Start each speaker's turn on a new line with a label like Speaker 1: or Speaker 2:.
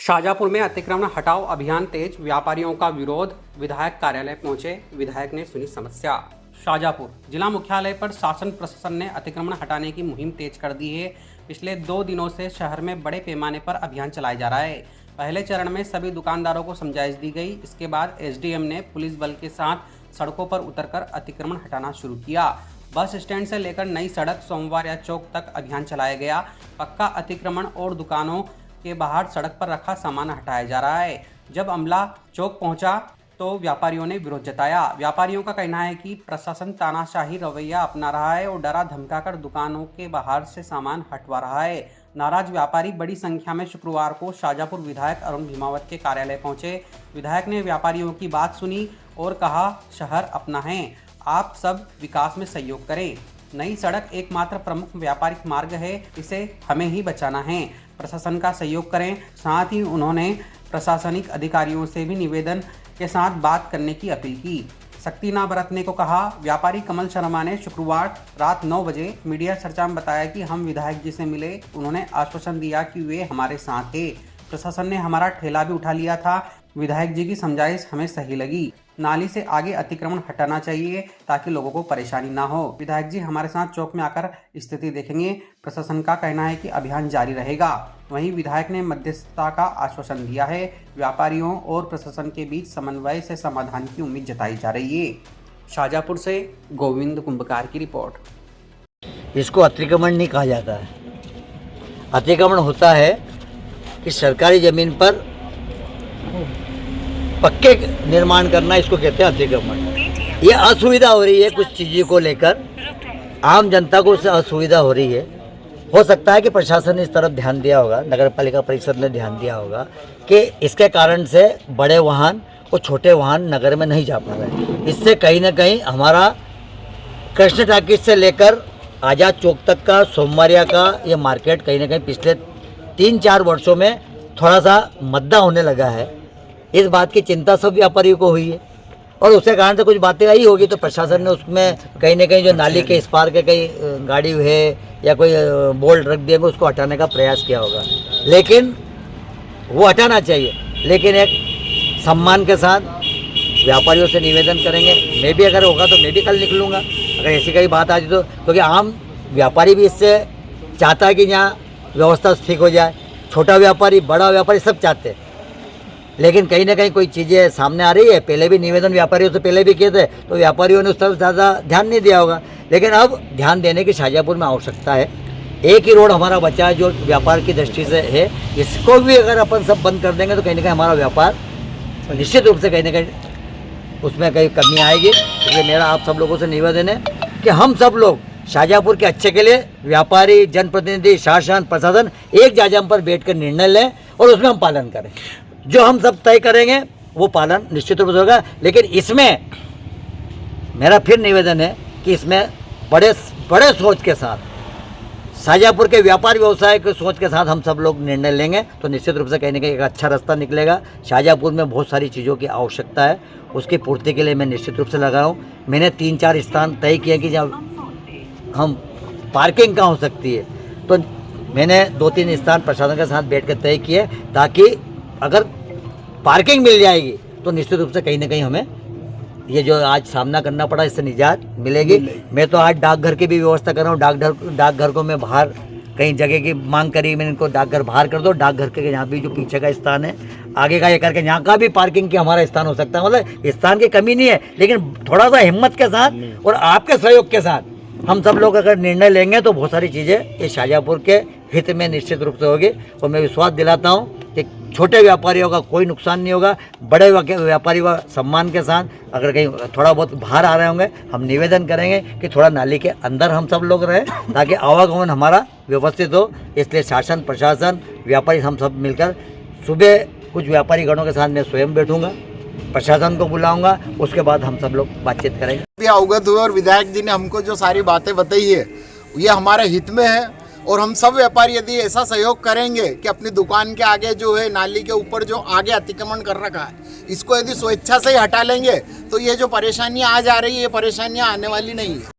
Speaker 1: शाजापुर में अतिक्रमण हटाओ अभियान तेज, व्यापारियों का विरोध, विधायक कार्यालय पहुंचे, विधायक ने सुनी समस्या। शाजापुर जिला मुख्यालय पर शासन प्रशासन ने अतिक्रमण हटाने की मुहिम तेज कर दी है। पिछले 2 दिनों से शहर में बड़े पैमाने पर अभियान चलाया जा रहा है। पहले चरण में सभी दुकानदारों को समझाइश दी गई। इसके बाद एसडीएम ने पुलिस बल के साथ सड़कों पर उतरकर अतिक्रमण हटाना शुरू किया। बस स्टैंड से लेकर नई सड़क, सोमवार या चौक तक अभियान चलाया गया। पक्का अतिक्रमण और दुकानों के बाहर सड़क पर रखा सामान हटाया जा रहा है। जब अमला चौक पहुंचा तो व्यापारियों ने विरोध जताया। व्यापारियों का कहना है कि प्रशासन तानाशाही रवैया अपना रहा है और डरा धमकाकर दुकानों के बाहर से सामान हटवा रहा है। नाराज व्यापारी बड़ी संख्या में शुक्रवार को शाजापुर विधायक अरुण भीमावत के कार्यालय पहुंचे। विधायक ने व्यापारियों की बात सुनी और कहा, शहर अपना है, आप सब विकास में सहयोग करें। नई सड़क एकमात्र प्रमुख व्यापारिक मार्ग है, इसे हमें ही बचाना है, प्रशासन का सहयोग करें। साथ ही उन्होंने प्रशासनिक अधिकारियों से भी निवेदन के साथ बात करने की अपील की, सख्ती न बरतने को कहा। व्यापारी कमल शर्मा ने शुक्रवार रात 9 बजे मीडिया चर्चा में बताया कि हम विधायक जी से मिले, उन्होंने आश्वासन दिया कि वे हमारे साथ थे। प्रशासन ने हमारा ठेला भी उठा लिया था। विधायक जी की समझाइश हमें सही लगी। नाली से आगे अतिक्रमण हटाना चाहिए ताकि लोगों को परेशानी ना हो। विधायक जी हमारे साथ चौक में आकर स्थिति देखेंगे। प्रशासन का कहना है कि अभियान जारी रहेगा। वहीं विधायक ने मध्यस्थता का आश्वासन दिया है। व्यापारियों और प्रशासन के बीच समन्वय से समाधान की उम्मीद जताई जा रही है। शाजापुर से गोविंद कुंभकार की रिपोर्ट।
Speaker 2: इसको अतिक्रमण नहीं कहा जाता है। अतिक्रमण होता है कि सरकारी जमीन पर पक्के निर्माण करना, इसको कहते हैं अतिक्रमण। ये असुविधा हो रही है कुछ चीज़ों को लेकर, आम जनता को उससे असुविधा हो रही है। हो सकता है कि प्रशासन ने इस तरफ ध्यान दिया होगा, नगर पालिका परिषद ने ध्यान दिया होगा कि इसके कारण से बड़े वाहन और छोटे वाहन नगर में नहीं जा पा रहे। इससे कहीं ना कहीं हमारा कृष्ण टाकिज से लेकर आज़ाद चौक तक का, सोमवारिया का ये मार्केट कहीं ना कहीं पिछले 3-4 वर्षों में थोड़ा सा मद्दा होने लगा है। इस बात की चिंता सब व्यापारियों को हुई है और उसके कारण से कुछ बातें आई होगी, तो प्रशासन ने उसमें कहीं ना कहीं जो नाली के इस पार के कहीं गाड़ी है या कोई बोल्ट रख दिए, उसको हटाने का प्रयास किया होगा। लेकिन वो हटाना चाहिए, लेकिन एक सम्मान के साथ व्यापारियों से निवेदन करेंगे। मैं भी अगर होगा तो मैं भी कल निकलूँगा अगर ऐसी कहीं बात आ जाए तो, क्योंकि आम व्यापारी भी इससे चाहता है कि यहाँ व्यवस्था ठीक हो जाए। छोटा व्यापारी, बड़ा व्यापारी सब चाहते हैं, लेकिन कहीं ना कहीं कोई चीज़ें सामने आ रही है। पहले भी निवेदन व्यापारियों से पहले भी किए थे, तो व्यापारियों ने उस तरफ ज़्यादा ध्यान नहीं दिया होगा। लेकिन अब ध्यान देने की शाजापुर में आवश्यकता है। एक ही रोड हमारा बचा है जो व्यापार की दृष्टि से है, इसको भी अगर अपन सब बंद कर देंगे तो कहीं ना कहीं हमारा व्यापार निश्चित रूप से कहीं ना कहीं उसमें कहीं कमी आएगी। इसलिए मेरा आप सब लोगों से निवेदन है कि हम सब लोग शाजापुर के अच्छे के लिए, व्यापारी, जनप्रतिनिधि, शासन, प्रशासन एक जायजा पर बैठकर निर्णय लें और उसमें हम पालन करें। जो हम सब तय करेंगे वो पालन निश्चित रूप से होगा। लेकिन इसमें मेरा फिर निवेदन है कि इसमें बड़े सोच के साथ, शाजापुर के व्यापार व्यवसाय के सोच के साथ हम सब लोग निर्णय लेंगे तो निश्चित रूप से कहीं ना कहीं एक अच्छा रास्ता निकलेगा। शाजापुर में बहुत सारी चीज़ों की आवश्यकता है, उसकी पूर्ति के लिए मैं निश्चित रूप से लगा हूँ। मैंने 3-4 स्थान तय किए कि जहाँ हम पार्किंग कहाँ हो सकती है, तो मैंने 2-3 स्थान प्रशासन के साथ बैठ कर तय किए, ताकि अगर पार्किंग मिल जाएगी तो निश्चित रूप से कहीं ना कहीं हमें ये जो आज सामना करना पड़ा इससे निजात मिलेगी। मैं तो आज डाकघर की भी व्यवस्था कर रहा हूँ। डाकघर को मैं बाहर कहीं जगह की मांग करी, मैंने इनको डाकघर बाहर कर दो। डाकघर के यहाँ भी जो पीछे का स्थान है, आगे का ये करके यहाँ का भी पार्किंग की हमारा स्थान हो सकता है। मतलब स्थान की कमी नहीं है, लेकिन थोड़ा सा हिम्मत के साथ और आपके सहयोग के साथ हम सब लोग अगर निर्णय लेंगे तो बहुत सारी चीज़ें ये शाजापुर के हित में निश्चित रूप से होगी। और मैं विश्वास दिलाता हूँ कि छोटे व्यापारियों का कोई नुकसान नहीं होगा। बड़े व्यापारियों का सम्मान के साथ अगर कहीं थोड़ा बहुत बाहर आ रहे होंगे, हम निवेदन करेंगे कि थोड़ा नाली के अंदर हम सब लोग रहें ताकि आवागमन हमारा व्यवस्थित हो। इसलिए शासन, प्रशासन, व्यापारी हम सब मिलकर सुबह कुछ व्यापारी गणों के साथ मैं स्वयं बैठूंगा, प्रशासन को बुलाऊंगा, उसके बाद हम सब लोग बातचीत करेंगे।
Speaker 3: भी अवगत हुए और विधायक जी ने हमको जो सारी बातें बताई है ये हमारे हित में है। और हम सब व्यापारी यदि ऐसा सहयोग करेंगे कि अपनी दुकान के आगे जो है नाली के ऊपर जो आगे अतिक्रमण कर रखा है, इसको यदि स्वेच्छा से ही हटा लेंगे तो ये जो परेशानियां आज आ रही है, ये परेशानियां आने वाली नहीं है।